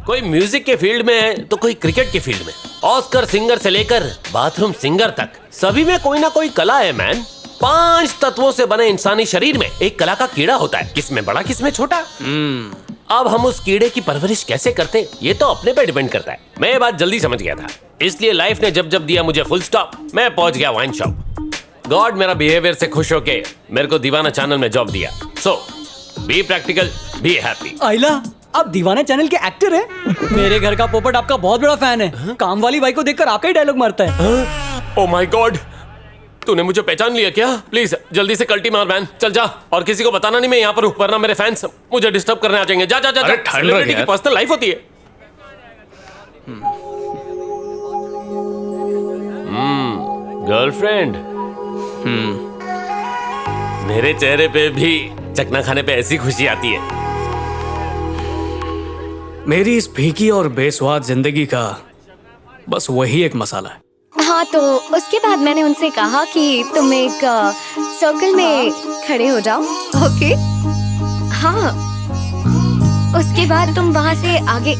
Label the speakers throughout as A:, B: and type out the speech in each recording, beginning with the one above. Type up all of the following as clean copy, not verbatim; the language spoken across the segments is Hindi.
A: कोई म्यूजिक के फील्ड में है तो कोई क्रिकेट के फील्ड में। ऑस्कर सिंगर से लेकर बाथरूम सिंगर तक सभी में कोई ना कोई कला है मैन। 5 तत्वों से बने इंसानी शरीर में एक कला का कीड़ा होता है, किसमें बड़ा किसमें छोटा। अब हम उस कीड़े की परवरिश कैसे करते ये तो अपने पे डिपेंड करता है। मैं ये बात जल्दी समझ गया था, इसलिए लाइफ ने जब जब दिया मुझे फुल स्टॉप, मैं पहुंच गया वाइन शॉप। गॉड मेरा बिहेवियर से खुश होके मेरे को दीवाना चैनल में जॉब दिया। सो बी प्रैक्टिकल, बी हैप्पी।
B: आइला, आप दीवाना चैनल के एक्टर हैं? मेरे घर का पोपट आपका बहुत बड़ा फैन है। काम वाली बाई को देखकर आपका ही डायलॉग मारता है।
A: ओह माय गॉड, तूने मुझे पहचान लिया क्या? प्लीज जल्दी से कल्टी मार मैन, चल जा। और किसी को बताना नहीं मैं यहाँ पर हूँ, वरना मेरे फैंस मुझे डिस्टर्ब करने आ जाएंगे। जा जा जा, सेलिब्रिटी की पर्सनल लाइफ होती है। गर्लफ्रेंड। मेरे चेहरे पे भी चकना खाने पे ऐसी खुशी आती है।
C: मेरी इस फीकी और बेस्वाद जिंदगी का बस वही एक मसाला है।
D: हाँ, तो उसके बाद मैंने उनसे कहा कि तुम एक सर्कल में खड़े हो जाओ। ओके? हाँ, उसके बाद तुम वहाँ से आगे।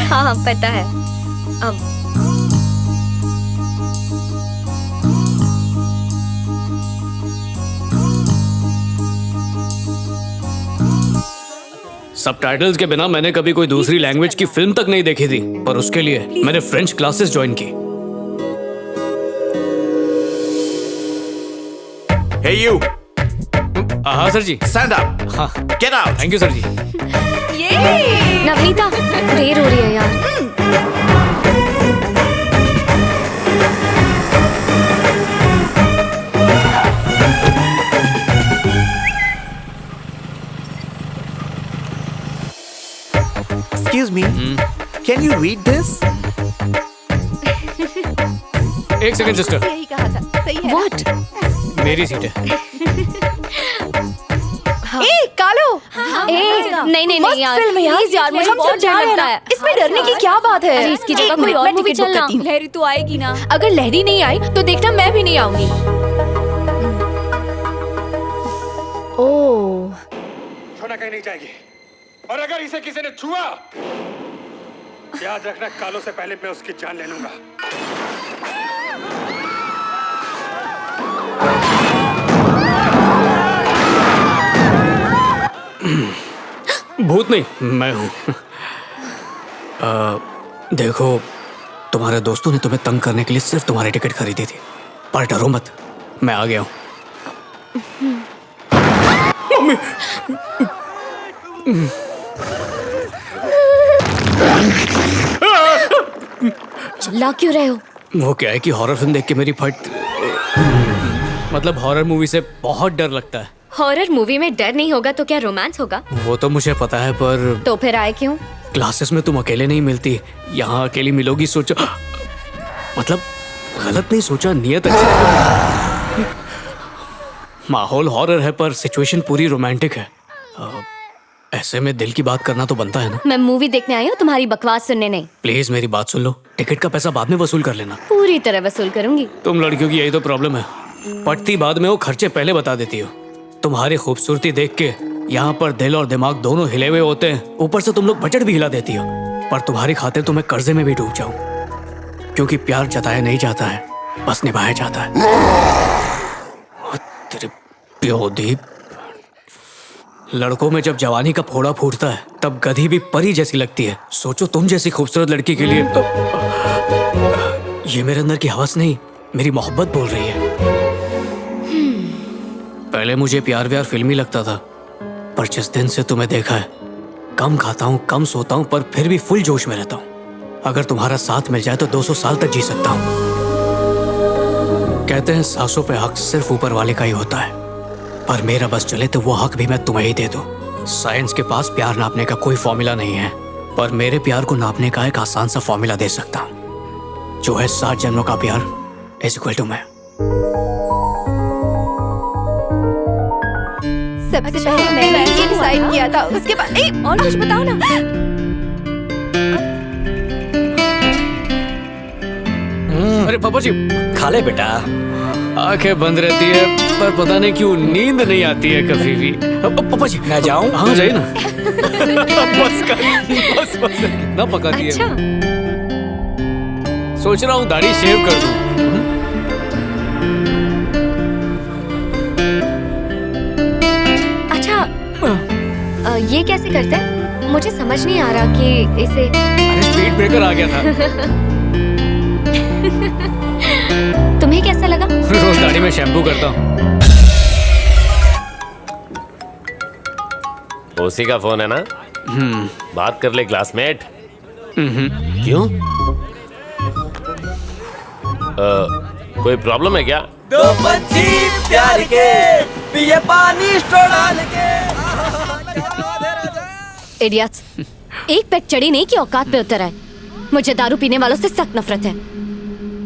D: हाँ पता है। अब
C: सबटाइटल्स के बिना मैंने कभी कोई दूसरी लैंग्वेज की फिल्म तक नहीं देखी थी, पर उसके लिए मैंने फ्रेंच क्लासेस ज्वाइन की।
E: Hey you,
C: हाँ सर जी।
E: stand up.
C: हाँ,
E: Get out.
C: Thank you sir ji.
D: Navneeta, देर हो रही है यार।
E: Excuse me. Can you read this?
C: एक सेकंड सिस्टर,
F: यही कहा था, सही है।
D: What?
C: मेरी सीट है।
F: ए कालो,
D: नहीं नहीं नहीं यार,
F: फिल्म है यार,
D: प्लीज यार, मुझे
F: हम
D: बहुत
F: सब जा
D: डर
F: रहे हैं
D: लगता
F: ना।
D: है।
F: इसमें डरने की क्या बात है?
D: अरे इसकी जगह
F: एक
D: कोई
F: मिनट,
D: और
F: मैं
D: मूवी
F: टिकट बुक
D: चलना।
F: करती हूँ।
G: लहरी तो आएगी ना?
F: अगर लहरी नहीं आई तो देखना मैं भी नहीं आऊंगी। ओह,
H: छोना कहीं नहीं जाएगी, और अगर इसे किसी ने छुआ, याद रखना कालों से पहले मैं उसकी जान ले लूंगा।
C: भूत नहीं, मैं हूँ। देखो, तुम्हारे दोस्तों ने तुम्हें तंग करने के लिए सिर्फ तुम्हारी टिकट खरीदी थी, पर डरो मत, मैं आ गया हूँ। मम्मी!
D: चिल्ला क्यों रहे हो?
C: वो क्या है कि हॉरर फिल्म देख के मेरी मतलब हॉरर मूवी से बहुत डर लगता है।
D: हॉरर मूवी में डर नहीं होगा तो क्या रोमांस होगा?
C: वो तो मुझे पता है, पर
D: तो फिर आए क्यों?
C: क्लासेस में तुम अकेले नहीं मिलती, यहाँ अकेली मिलोगी सोचा। मतलब गलत नहीं सोचा, नियत अच्छी है। माहौल हॉरर है पर सिचुएशन पूरी रोमांटिक है। ऐसे में दिल की बात करना तो बनता है ना।
D: मैं मूवी देखने आई हूँ, तुम्हारी बकवास सुनने नहीं।
C: प्लीज मेरी बात सुन लो, टिकट का पैसा बाद में वसूल कर लेना।
D: पूरी तरह वसूल करूंगी।
C: तुम लड़कियों की यही तो प्रॉब्लम है, पटती बाद में वो खर्चे पहले बता देती हो। तुम्हारी खूबसूरती देख के यहाँ पर दिल और दिमाग दोनों हिले हुए होते हैं, ऊपर से तुम लोग बजट भी हिला देती हो। पर तुम्हारी खातिर तो मैं कर्जे में भी डूब जाऊं, क्योंकि प्यार जताया नहीं जाता है, बस निभाया जाता है। तेरे प्योदीप, लड़कों में जब जवानी का फोड़ा फूटता है तब गधी भी परी जैसी लगती है। सोचो तुम जैसी खूबसूरत लड़की के लिए ये मेरे अंदर की हवस नहीं, मेरी मोहब्बत बोल रही है। पहले मुझे प्यार व्यार फिल्मी लगता था, पर जिस दिन से तुम्हें देखा है, कम खाता हूँ, कम सोता हूँ, पर फिर भी फुल जोश में रहता हूँ। अगर तुम्हारा साथ मिल जाए तो 200 साल तक जी सकता हूँ। कहते हैं सांसों पे हक सिर्फ ऊपर वाले का ही होता है, पर मेरा बस चले तो वो हक भी मैं तुम्हें ही दे दूं। साइंस के पास प्यार नापने का कोई फॉर्मूला नहीं है, पर मेरे प्यार को नापने का एक आसान सा फॉर्मूला दे सकता हूँ, जो है 7 जन्मों का प्यार इज इक्वल टू मैं।
F: सबसे पहले मैंने ये डिसाइड किया था, उसके बाद और कुछ बताओ ना।
C: अरे पापा जी,
B: खा ले बेटा।
C: आंखें बंद रहती है पर पता नहीं क्यों नींद नहीं आती है कभी भी। पापा जी मैं जाऊं? हाँ जाइए ना। बस कितना पकाती है।
D: अच्छा
C: सोच रहा हूँ दाढ़ी शेव कर दूं।
D: अच्छा ये कैसे करते हैं? मुझे समझ नहीं आ रहा कि इसे।
C: अरे स्पीड ब्रेकर आ गया था।
D: तुम्हें कैसा लगा?
C: रोज दाढ़ी में शैम्पू करता हूँ।
A: उसी का फोन है ना? बात कर ले क्लासमेट। क्यों? कोई प्रॉब्लम है क्या?
B: दो पंछी प्यार के पिए पानी स्ट्रॉ डाल के।
D: इडियट्स, एक पेट चढ़ी नहीं कि औकात पे उतर आए। मुझे दारू पीने वालों से सख्त नफरत है।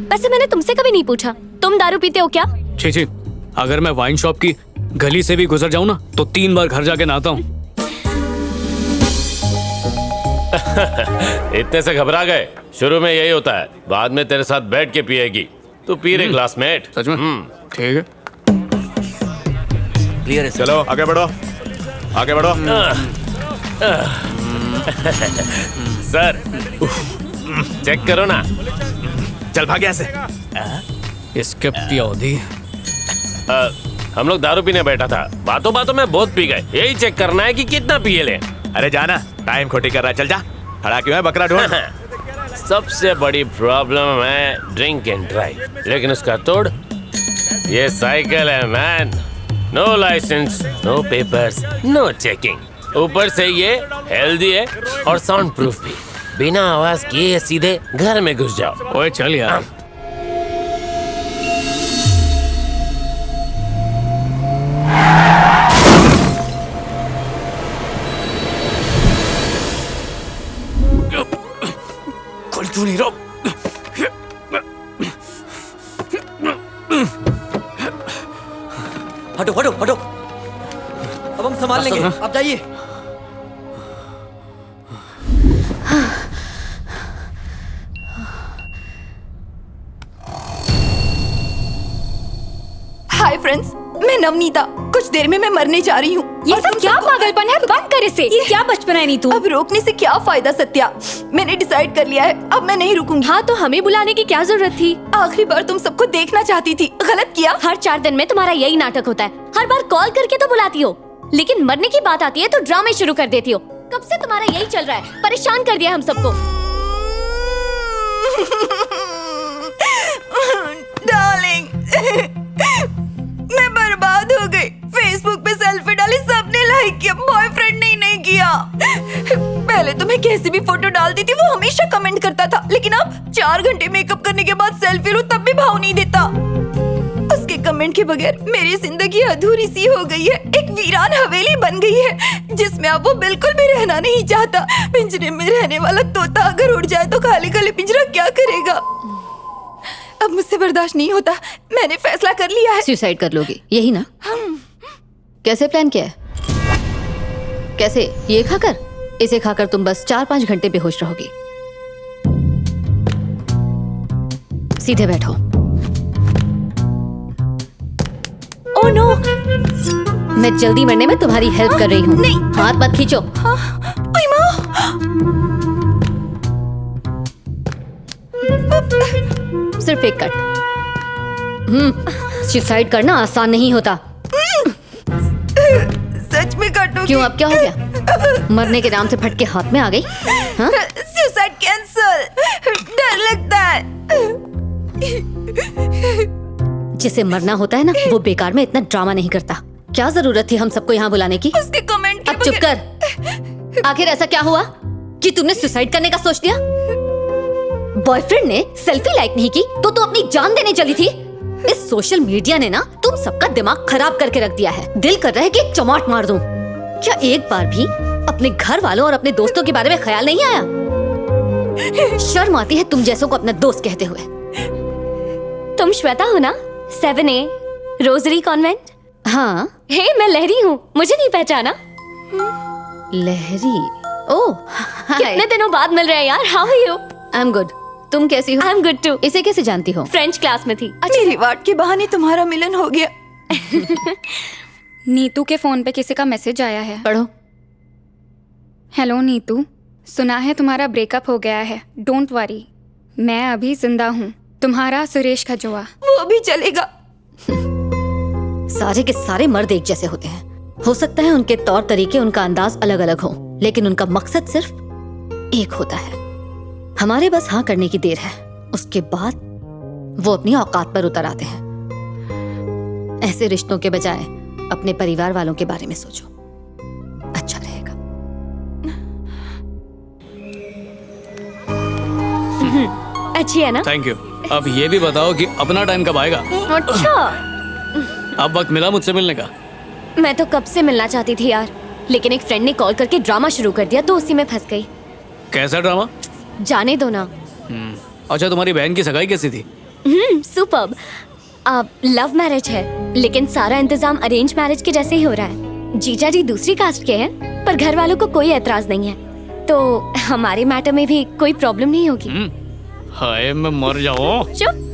D: वैसे मैंने तुमसे कभी नहीं पूछा, तुम दारू पीते हो क्या?
C: छी, अगर मैं वाइन शॉप की गली से भी गुजर जाऊं ना तो 3 बार घर जाके नहाता हूँ।
A: इतने से घबरा गए? शुरू में यही होता है, बाद में तेरे साथ बैठ के पिएगी। तू पी रे क्लासमेट।
C: सच में? ठीक है।
E: क्लियर है।
H: चलो आगे बढ़ो, आगे बढ़ो।
A: सर चेक करो ना।
E: चल भाग यहाँ से।
C: इसके प्योदी।
A: हम लोग दारू पीने बैठा था, बातों बातों में बहुत पी गए। यही चेक करना है कि कितना पिए ले।
E: अरे जाना, टाइम खोटी कर रहा है। चल जा, खड़ा क्यों है बकरा ढूंढ।
A: सबसे बड़ी प्रॉब्लम है ड्रिंक एंड ड्राइव, लेकिन उसका तोड़ ये साइकिल है man. No licence, no papers, no checking. ऊपर से ये हेल्दी है और साउंड प्रूफ भी। बिना आवाज किए सीधे घर में घुस जाओ।
C: ओए चल यार। खोल क्यों नहीं रहा?
B: हटो हटो हटो, अब हम संभाल लेंगे, आप जाइए।
F: हाय फ्रेंड्स, मैं नवनीता। कुछ देर में मैं मरने जा रही हूँ।
D: ये सब क्या पागलपन है? बंद कर इसे। ये क्या बचपन है नीतू?
F: अब रोकने से क्या फायदा सत्या। मैंने डिसाइड कर लिया है, अब मैं नहीं रुकूंगी।
D: हाँ तो हमें बुलाने की क्या जरूरत थी?
F: आखिरी बार तुम सबको देखना चाहती थी, गलत किया।
D: हर 4 दिन में तुम्हारा यही नाटक होता है। हर बार कॉल करके तो बुलाती हो, लेकिन मरने की बात आती है तो ड्रामे शुरू कर देती हो। कब से तुम्हारा यही चल रहा है? परेशान कर दिया हम सबको।
F: डार्लिंग, मैं बर्बाद हो गई। फेसबुक पे सेल्फी डाली, सबने लाइक किया, बॉयफ्रेंड ने नहीं किया। पहले तो मैं कैसी भी फोटो डालती थी वो हमेशा कमेंट करता था, लेकिन अब 4 घंटे मेकअप करने के बाद सेल्फी लूं तब भी भाव नहीं देता। उसके कमेंट के बगैर मेरी जिंदगी अधूरी सी हो गई है। एक वीरान हवेली बन गई है जिसमें अब वो बिल्कुल भी रहना नहीं चाहता। पिंजरे में रहने वाला तोता अगर उड़ जाए तो खाली खाली पिंजरा क्या करेगा। अब मुझसे बर्दाश्त नहीं होता, मैंने फैसला कर लिया है।
G: सुसाइड कर लोगी, यही ना? कैसे प्लान किया है? कैसे? ये खाकर? इसे खाकर तुम बस 4-5 घंटे बेहोश रहोगी। सीधे बैठो।
D: ओह नो,
G: मैं जल्दी मरने में तुम्हारी हेल्प कर रही हूँ।
F: नहीं।
G: हाथ मत खींचो।
F: ओए माँ।
G: सिर्फ एक कट। सुसाइड करना आसान नहीं होता।
F: सच में काटूंगी।
G: क्यों, अब क्या हो गया? मरने के नाम से फटके हाथ में आ गई? हाँ?
F: Suicide cancel. डर लगता है।
G: जिसे मरना होता है ना, वो बेकार में इतना ड्रामा नहीं करता। क्या जरूरत थी हम सबको यहाँ बुलाने की?
F: उसके कमेंट के
G: अब चुप कर। आखिर ऐसा क्या हुआ कि तुमने सुसाइड करने का सोच लिया? बॉयफ्रेंड ने सेल्फी लाइक नहीं की तो तू अपनी जान देने चली थी। इस सोशल मीडिया ने ना तुम सबका दिमाग खराब करके रख दिया है। दिल कर रहा है कि एक चमाट मार दूं। क्या एक बार भी अपने घर वालों और अपने दोस्तों के बारे में ख्याल नहीं आया? शर्म आती है तुम जैसों को अपना दोस्त कहते हुए।
D: तुम श्वेता हो ना? 7A rosary convent.
G: हाँ।
D: हे, मैं लहरी हूँ, मुझे नहीं पहचाना?
G: लहरी? ओह,
D: कितने दिनों बाद मिल रहे हैं यार। How are you?
G: I am good. तुम कैसी हो?
D: I am good too.
G: इसे कैसे जानती हो?
D: फ्रेंच क्लास में थी।
F: मेरी वाट के बहाने तुम्हारा मिलन हो गया।
I: नीतू के फोन पे किसी का मैसेज आया है।
G: पढ़ो।
I: हेलो नीतू, सुना है तुम्हारा ब्रेकअप हो गया है। डोंट वरी, मैं अभी जिंदा हूँ। तुम्हारा सुरेश खजोआ।
F: वो भी चलेगा।
G: सारे के सारे मर्द एक जैसे होते हैं। हो सकता है उनके तौर तरीके, उनका अंदाज अलग अलग हो, लेकिन उनका मकसद सिर्फ एक होता है। हमारे बस हाँ करने की देर है, उसके बाद वो अपनी औकात पर उतर आते हैं। ऐसे रिश्तों के बजाय अपने परिवार वालों के बारे में सोचो, अच्छा रहेगा।
D: अच्छी है ना?
C: Thank you. अब ये भी बताओ कि अपना टाइम कब आएगा?
D: अच्छा,
C: अब वक्त मिला मुझसे मिलने का?
D: मैं तो कब से मिलना चाहती थी यार, लेकिन एक फ्रेंड ने कॉल करके ड्रामा शुरू कर दिया तो उसी में फंस गई।
C: कैसा ड्रामा?
D: जाने दो ना।
C: अच्छा, तुम्हारी बहन की सगाई कैसी थी?
D: सुपर्ब। लव मैरिज है, लेकिन सारा इंतजाम अरेंज मैरिज के जैसे ही हो रहा है। जीजा जी दूसरी कास्ट के हैं, पर घर वालों को कोई एतराज नहीं है, तो हमारे मैटर में भी कोई प्रॉब्लम नहीं होगी।
C: हाय, मैं मर जाऊं।
D: चुप।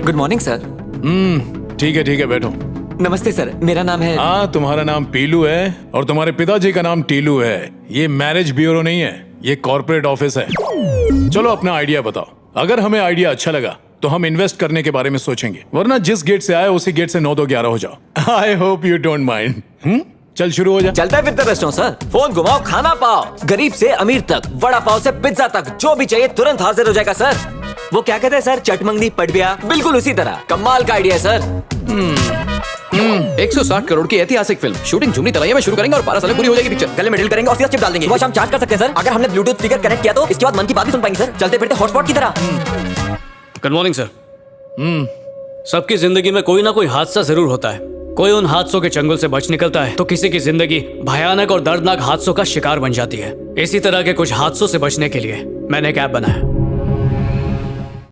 E: Good morning sir.
J: ठीक है बैठो।
E: नमस्ते सर, मेरा नाम है।
J: हाँ, तुम्हारा नाम पीलू है और तुम्हारे पिताजी का नाम टीलू है। ये मैरिज ब्यूरो नहीं है, ये कॉर्पोरेट ऑफिस है। चलो अपना आइडिया बताओ। अगर हमें आइडिया अच्छा लगा तो हम इन्वेस्ट करने के बारे में सोचेंगे, वरना जिस गेट से आए उसी गेट से 9 2 11 हो जाओ। I hope you don't mind. चल शुरू हो जा।
E: चलता है फिरता रेस्टोरेंट सर। फोन घुमाओ, खाना पाओ, गरीब से अमीर तक, वड़ा पाव से पिज्जा तक, जो भी चाहिए तुरंत हाजिर हो जाएगा सर। वो क्या कहते हैं सर, चटमंगनी पटबिया, बिल्कुल उसी तरह। कमाल का आइडिया है सर।
K: 160 करोड़ की ऐतिहासिक फिल्म शूटिंग झुमरी तलैया में शुरू करेंगे और 12 साल में पूरी हो जाएगी पिक्चर।
E: गले में डील करेंगे और सीधा चिप डाल देंगे। सुबह शाम चार्ज कर सकते हैं सर। अगर हमने ब्लूटूथ स्पीकर कनेक्ट किया तो इसके बाद मन की बात भी सुन पाएंगे सर, चलते फिरते हॉटस्पॉट की तरह।
C: Good morning sir. सबकी जिंदगी में कोई ना कोई हादसा जरूर होता है। कोई उन हादसों के चंगुल से बच निकलता है तो किसी की जिंदगी भयानक और दर्दनाक हादसों का शिकार बन जाती है। इसी तरह के कुछ हादसों से बचने के लिए मैंने एक ऐप बनाया।